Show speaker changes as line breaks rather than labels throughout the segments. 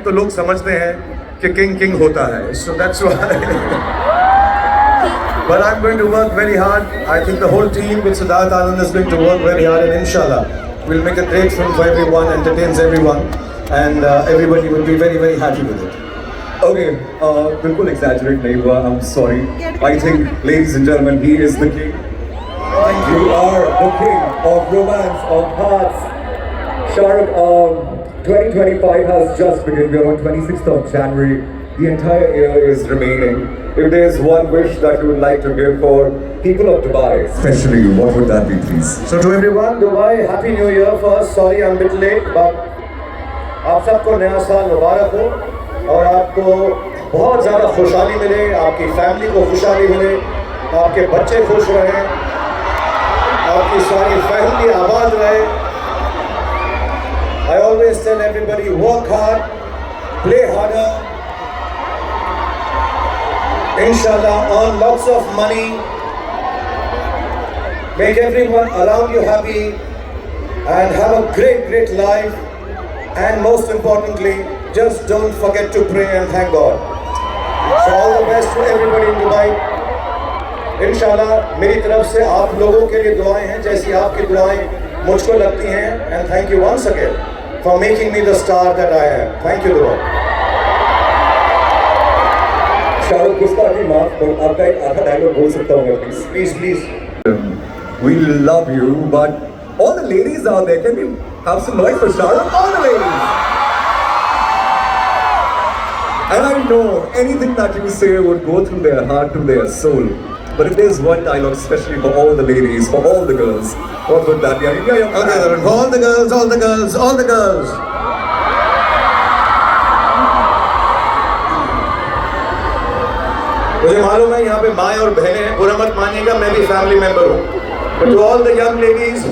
तो लोग समझते हैं कि किंग होता है, so that's why. But I'm going to work very hard. I think the whole team with Siddharth Anand is going to work very hard, and inshallah we'll make a great film for everyone, entertains everyone, and everybody will be very very happy with it.
Okay, बिल्कुल exaggerate नहीं हुआ, I'm sorry. I think, ladies and gentlemen, he is the king. You are the king of romance, of hearts. Shahrukh, 2025 has just begun. We are on 26th of January. The entire year is remaining. If there's one wish that you would like to give for people of Dubai, especially, what would that be, please?
So to everyone, Dubai, Happy New Year first. Sorry I'm a bit late, but आप सबको नया साल मुबारक हो और आपको बहुत ज़्यादा खुशहाली मिले, आपकी फैमिली को खुशहाली मिले, आपके बच्चे खुश रहें, आपकी सारी फैमिली आबाद रहे. I always tell everybody, work hard, play harder, inshallah earn lots of money, make everyone around you happy, and have a great life, and most importantly, just don't forget to pray and thank God. So all the best to everybody in Dubai. इंशाल्लाह मेरी तरफ से आप लोगों के लिए दुआएं हैं जैसी आपकी दुआएं मुझको लगती हैं, and thank you once again for making me the star that I am. Thank you Dubai.
Shahrukh गुस्ताखी माफ करो, आपका एक आधा डायलॉग बोल सकता हूँ please?
Please.
We love you, but all the ladies out there, can we have some noise for Shahrukh? All the ladies! And I know anything that you say would go through their heart, to their soul. But if there's one dialogue, especially for all the ladies, for all the girls, what would that be? I mean,
Okay, for all the girls, all the girls, all the girls. मुझे मालूम है यहाँ पे माएँ और बहनें हैं, बुरा मत मानिएगा, मैं भी फैमिली मेंबर हूँ. But to all the young ladies,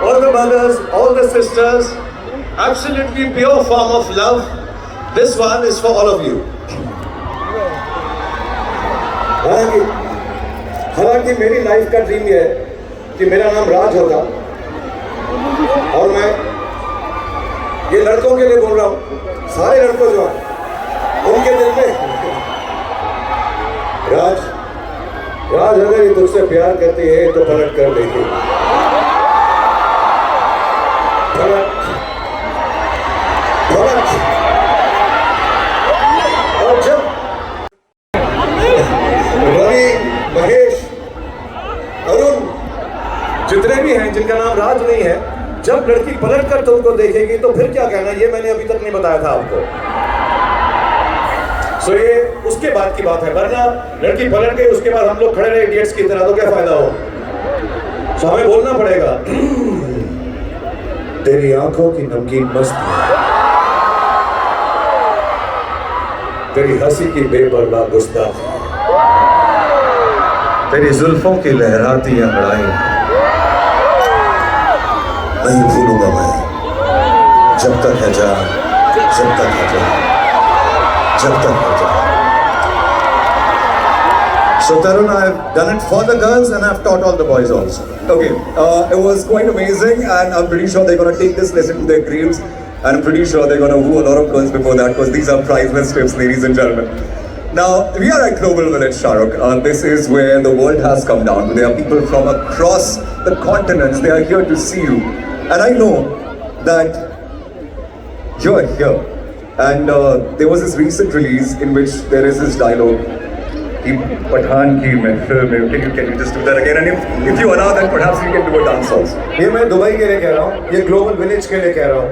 all the mothers, all the sisters, absolutely pure form of love. This one is for all of you. हालांकि मेरी लाइफ का ड्रीम ये है कि मेरा नाम राज होगा, और मैं ये लड़कों के लिए बोल रहा हूँ, सारे लड़कों जो हैं उनके दिल में राज अगर ये तुझसे प्यार करती है तो पलट कर देखी, पलट. और जब रवि, महेश, अरुण, जितने भी हैं जिनका नाम राज नहीं है, जब लड़की पलट कर तुमको देखेगी तो फिर क्या कहना, ये मैंने अभी तक नहीं बताया था आपको. सो ये उसके बाद की बात है, वरना लड़की पलट गई उसके बाद हम लोग खड़े रहे इडियट्स की तरह तो क्या फायदा हो. सो हमें बोलना पड़ेगा, तेरी आंखों की नमकीन मस्त है, तेरी हंसी की बेपरवाह गुस्ताख, तेरी जुल्फों की लहराती अंगड़ाई नहीं भूलूंगा मैं, जब तक है जान, जब तक है जान, जब तक है जान. So Tarun, I've done it for the girls and I've taught all the boys also.
Okay, it was quite amazing, and I'm pretty sure they're going to take this lesson to their graves, and I'm pretty sure they're going to woo a lot of girls before that, because these are priceless tips, ladies and gentlemen. Now, we are at Global Village, Shahrukh. This is where the world has come down. There are people from across the continents. They are here to see you. And I know that you're here. And there was this recent release in which there is this dialogue, कि पठान की महफिल में, can you just do that again? And if you allow that, perhaps we can do a dance also.
ये मैं Dubai के लिए कह रहा हूँ, ये ग्लोबल विलेज के लिए कह रहा हूँ,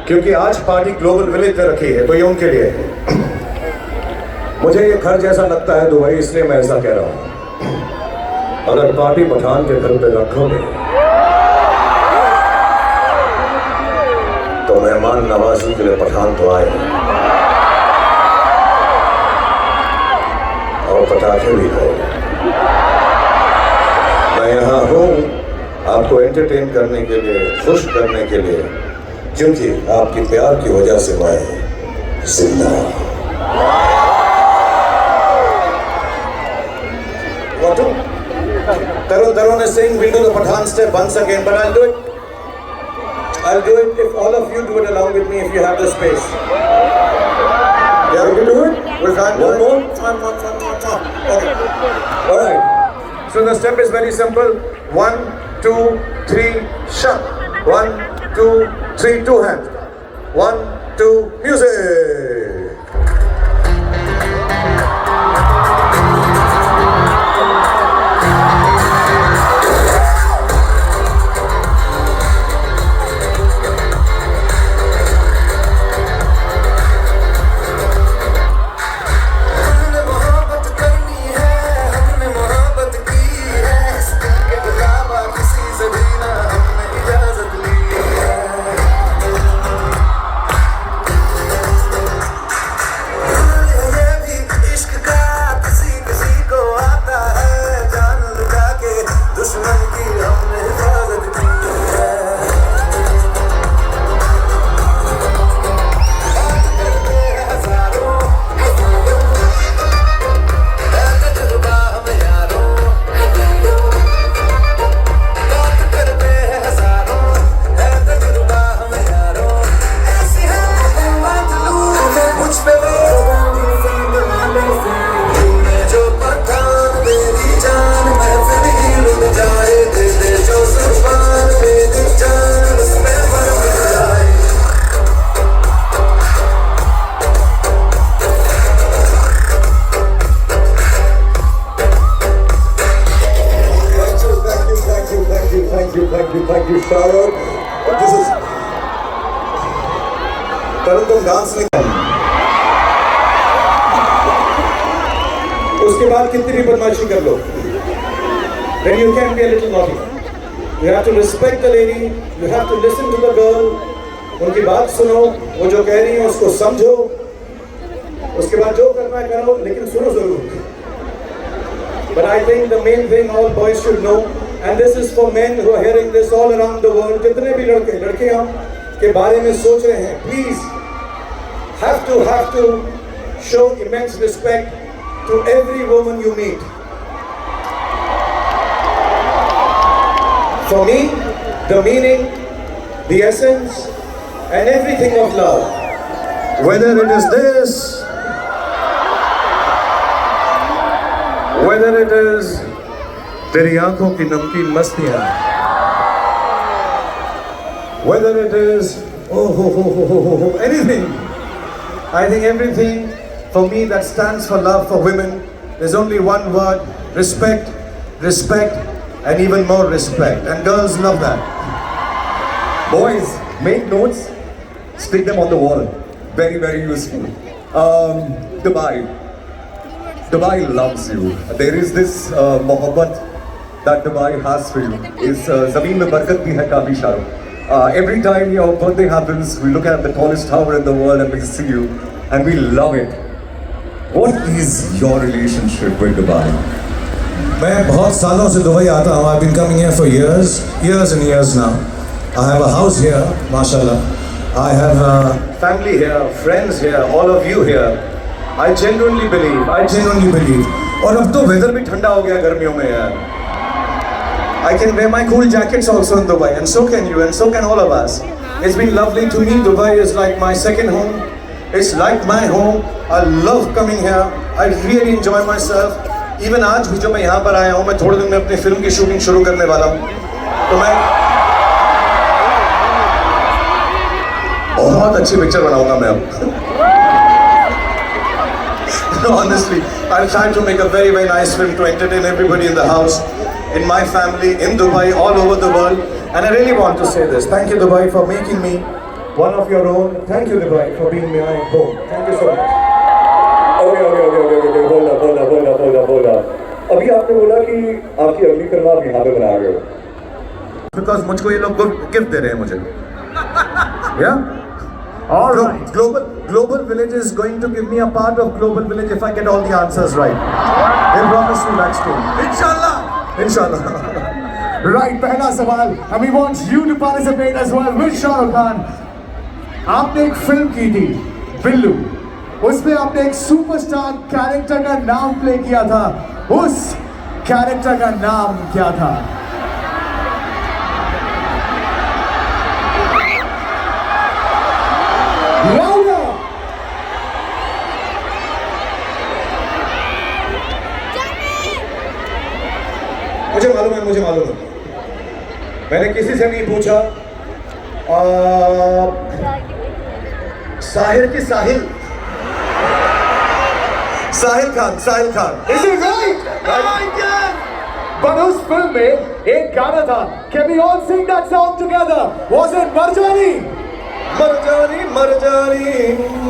क्योंकि आज पार्टी ग्लोबल विलेज पे रखी है, तो ये उनके लिए है. मुझे ये घर जैसा लगता है दुबई, इसलिए मैं ऐसा कह रहा हूँ. अगर पार्टी पठान के घर पे रखोगे तो मेहमान नवाजी के लिए पठान तो आए और पटाखे भी खाएंगे. मैं यहाँ हूँ आपको एंटरटेन करने के लिए, खुश करने के लिए, क्योंकि आपकी प्यार की वजह से मैं जिंदा. Tarun is saying we'll do the Pathan step once again, but I'll do it. I'll do it if all of you do it along with me if you have the space.
Yeah, we can do it.
We can't do
One
it.
more.
Okay.
Alright.
So the step is very simple. 1, 2, 3, shut. 1, 2, 3, two hands. 1, 2, music. Thank you, Sharon. This is तरन तुम dance नहीं करना। उसके बाद कितनी भी बदमाशी कर लो, then you can be a little naughty. You have to respect the lady. You have to listen to the girl. उनकी बात सुनो, वो जो कह रही है उसको समझो. उसके बाद जो करना है करो, लेकिन सुनो जरूर. But I think the main thing all boys should know, and this is for men who are hearing this all around the world, जितने भी लड़के लड़कियां के बारे में सोच रहे हैं, please have to show immense respect to every woman you meet. For me, the meaning, the essence, and everything of love, whether it is this, whether it is तेरी आंखों की नमकीन मस्तियां, whether it is anything, I think everything for me that stands for love for women is only one word: respect, respect, and even more respect. And girls love that.
Boys, make notes, stick them on the wall. Very, very useful. Dubai loves you. There is this mohabbat that Dubai has for you. Is Zameen mein barakat bhi hai kafi Sharon. Every time your birthday happens, we look at the tallest tower in the world and we see you, and we love it. What is your relationship with Dubai?
मैं बहुत सालों से Dubai आता हूँ. I've been coming here for years and years now. I have a house here, mashallah. I have
family here, friends here, all of you here. I genuinely believe.
और अब तो weather भी ठंडा हो गया गर्मियों में यार. I can wear my cool jackets also in Dubai, and so can you, and so can all of us. It's been lovely to me. Dubai is like my second home. It's like my home. I love coming here. I really enjoy myself. Even आज भी जो मैं यहाँ पर आया हूँ, मैं थोड़े दिन में अपनी फिल्म की शूटिंग शुरू करने वाला हूँ. तो मैं बहुत अच्छी पिक्चर बनाऊंगा मैं अब. No, honestly, I'm trying to make a very, very nice film to entertain everybody in the house, in my family, in Dubai, all over the world. And I really want to say this. Thank you, Dubai, for making me one of your own. Thank you, Dubai, for being my home. Thank you so much.
Okay. बोला. अभी आपने बोला कि आपकी अगली film आप यहाँ पे बना रहे हो.
Because मुझको ये लोग गिफ्ट दे रहे हैं मुझे. Yeah?
All right.
Global Village is going to give me a part of Global Village if I get all the answers right. They promise me backstage. Inshallah.
Right, पहला सवाल. And we want you to participate as well with Shah Rukh Khan. आपने एक film की थी, बिल्लू. उसमें आपने एक superstar character का नाम प्ले किया था. उस कैरेक्टर का नाम क्या था?
मुझे मालूम है, मुझे मालूम है। मैंने किसी से नहीं पूछा। साहिर की Sahil, Sahil Khan, Sahil Khan.
Is it right? But उस फिल्म में एक गाना था. Can we all sing that song together? Was it Marjani?
Marjani Marjani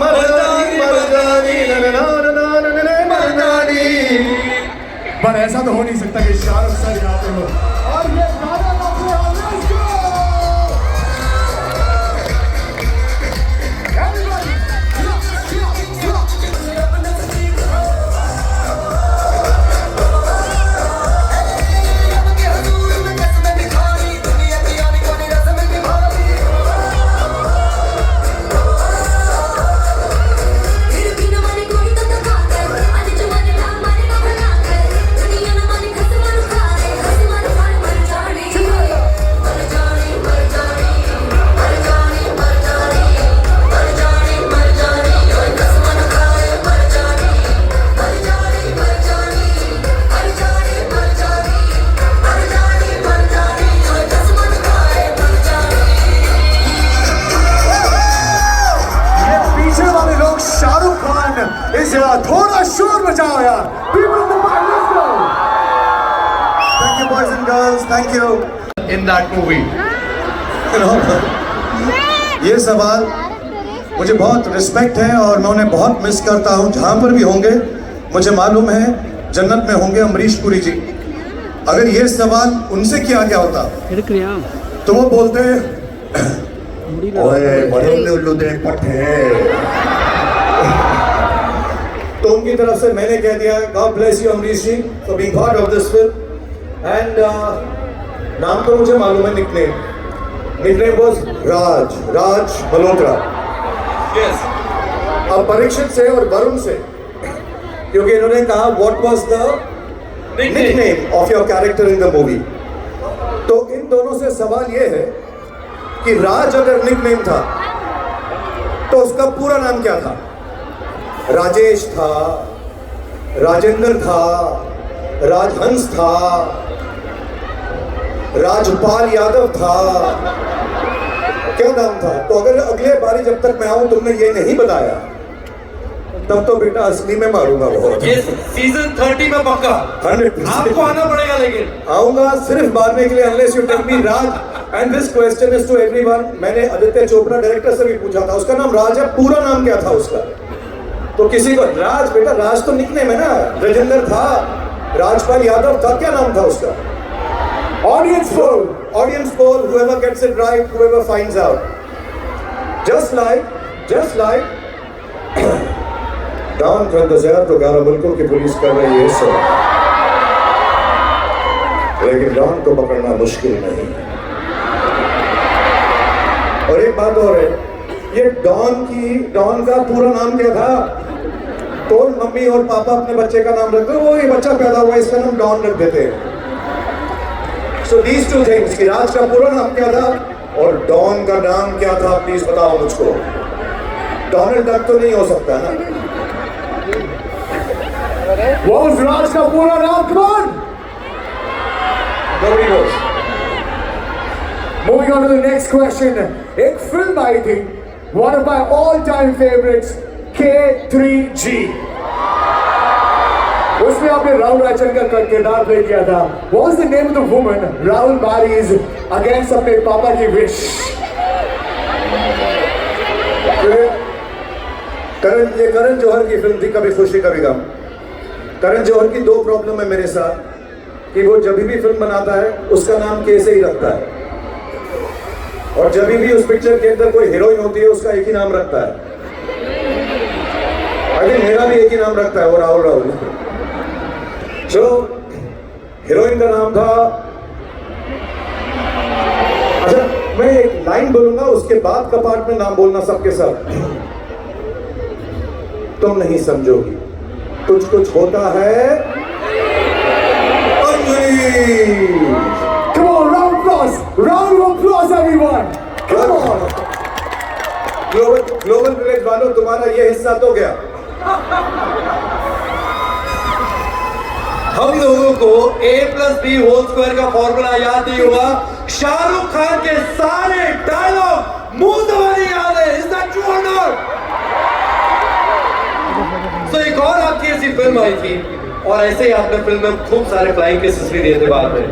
Marjani Marjani Marjani.
पर ऐसा तो हो नहीं सकता कि शाहरुख सर यहाँ पे हो और ये गाना अपने आप let's go! Everybody! थोड़ा शोर मचाओ यार। People in the back, let's go!
Thank you boys and girls, thank you.
In that movie.
ये सवाल मुझे बहुत रिस्पेक्ट है और मैं उन्हें बहुत मिस करता हूँ। जहाँ पर भी होंगे मुझे मालूम है जन्नत में होंगे अमरीश पुरी जी। अगर ये सवाल उनसे किया गया होता तो वो बोलते ओए बड़े उल्लू दे पट्टे। तो उनकी तरफ से मैंने कह दिया God bless you Amrish ji for being part of this film and नाम तो मुझे मालूम है nickname was Raj Malhotra.
Yes.
अब परीक्षित से और वरुण से क्योंकि इन्होंने कहा what was the nickname of your character in the movie तो इन दोनों से सवाल ये है कि राज अगर निकनेम था तो उसका पूरा नाम क्या था? राजेश था, राजेंद्र था, राजहंस था, राजपाल यादव था, क्या नाम था? तो अगर अगले बारी जब तक मैं आऊं तुमने ये नहीं बताया तब तो बेटा असली में मारूंगा बहुत।
ये सीजन 30 में पक्का
100%
आपको आना पड़ेगा लेकिन
आऊंगा सिर्फ मारने के लिए unless you tell me Raj. And this question is to everyone. मैंने आदित्य चोपड़ा डायरेक्टर से भी पूछा था, उसका नाम राज है, पूरा नाम क्या था उसका? तो किसी को राज, बेटा राज तो निकनेम है ना, राजेंद्र था, राजपाल यादव था, क्या नाम था उसका? Audience poll, whoever gets it right, whoever finds out. Just like Don का इंतजार तो 11 मुल्कों की पुलिस कर रही है सर, लेकिन डॉन को पकड़ना मुश्किल नहीं। और एक बात और है, ये डॉन का पूरा नाम क्या था? तो मम्मी और पापा अपने बच्चे का नाम रखते, वो ये बच्चा पैदा हुआ इसका नाम डॉन रख देते हैं। सो दीज टू थिंग्स कि राज का पूरा नाम क्या था और डॉन का नाम क्या था, प्लीज बताओ मुझको। डोनाल्ड डक तो नहीं हो सकता ना?
What was Raj का पूरा नाम? Come on!
Nobody knows.
Moving on to the next question. एक फिल्म आई थी, one of my all-time favorites, K3G. उसमें आपने राहुल रायचंद्र का किरदार प्ले किया था. What was the name of the woman Rahul marries against अपने पापा की wish?
करण जौहर की फिल्म थी कभी खुशी कभी गम। करण जौहर की 2 प्रॉब्लम है मेरे साथ कि वो जब भी फिल्म बनाता है उसका नाम के से ही रखता है, और जब भी उस पिक्चर के अंदर कोई हीरोइन होती है उसका एक ही नाम रखता है। आई थिंक मेरा भी एक ही नाम रखता है, वो राहुल। जो हीरोइन का नाम था, अच्छा मैं एक लाइन बोलूंगा उसके बाद का पार्ट में नाम बोलना सबके सब। तुम नहीं समझोगी, कुछ कुछ होता है।
Come on, round of applause everyone. Come on.
Global village वालों, तुम्हारा ये हिस्सा तो गया।
हम लोगों को A+B² का फॉर्मूला याद नहीं हुआ, शाहरुख खान के सारे डायलॉग मुंह दबाने याद है। Is that true or not? तो एक और आपकी ऐसी फिल्म आई थी और ऐसे ही आपने फिल्म में खूब सारे फ्लाइंग केसेस भी दिए थे बाद में।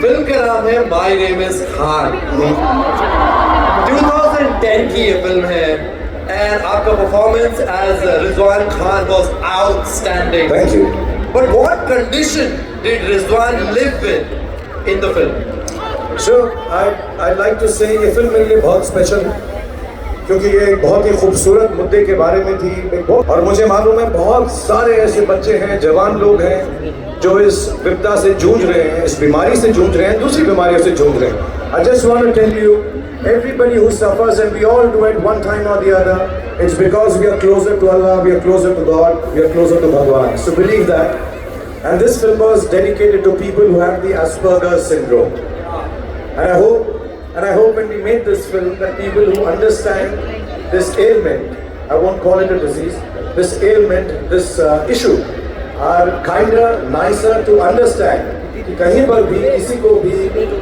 फिल्म का नाम है माय नेम इज खान। 2010 की ये फिल्म है एंड आपका performance as Rizwan Khan was outstanding.
Thank you.
But what condition did Rizwan live with in the film?
So I'd like to say ये फिल्म मेरे लिए बहुत स्पेशल है क्योंकि ये एक बहुत ही खूबसूरत मुद्दे के बारे में थी। और मुझे मालूम है बहुत सारे ऐसे बच्चे हैं, जवान लोग हैं जो इस विपदा से जूझ रहे हैं, इस बीमारी से जूझ रहे हैं, दूसरी बीमारियों से जूझ रहे हैं। I just want to tell you, everybody who suffers, and we all do it one time or the other, it's because we are closer to Allah, we are closer to God, we are closer to Bhagwan. So believe that. And this film was dedicated to people who have the Asperger's syndrome. And I hope when we made this film that people who understand this ailment, I won't call it a disease, this ailment, this issue, are kinder, nicer to understand. कि कहीं पर भी किसी को भी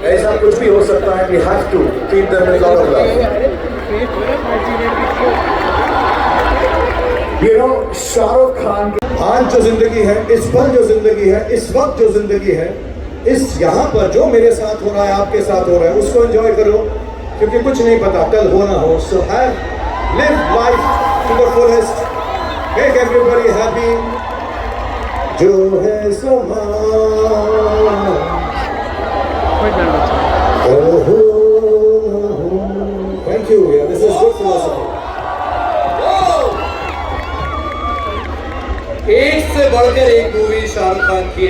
ऐसा कुछ भी हो सकता है, we have to treat them with lot of love.
You know, Shahrukh Khan
आज जो जिंदगी है, इस पल जो जिंदगी है, इस वक्त जो जिंदगी है, इस यहाँ पर जो मेरे साथ हो रहा है, आपके साथ हो रहा है, उसको एंजॉय करो क्योंकि कुछ नहीं पता कल हो ना हो। So live life to the fullest, make everybody happy. जो है समा Thank you, yeah, this is good philosophy.
एक से बढ़कर एक मूवी शाहरुख खान की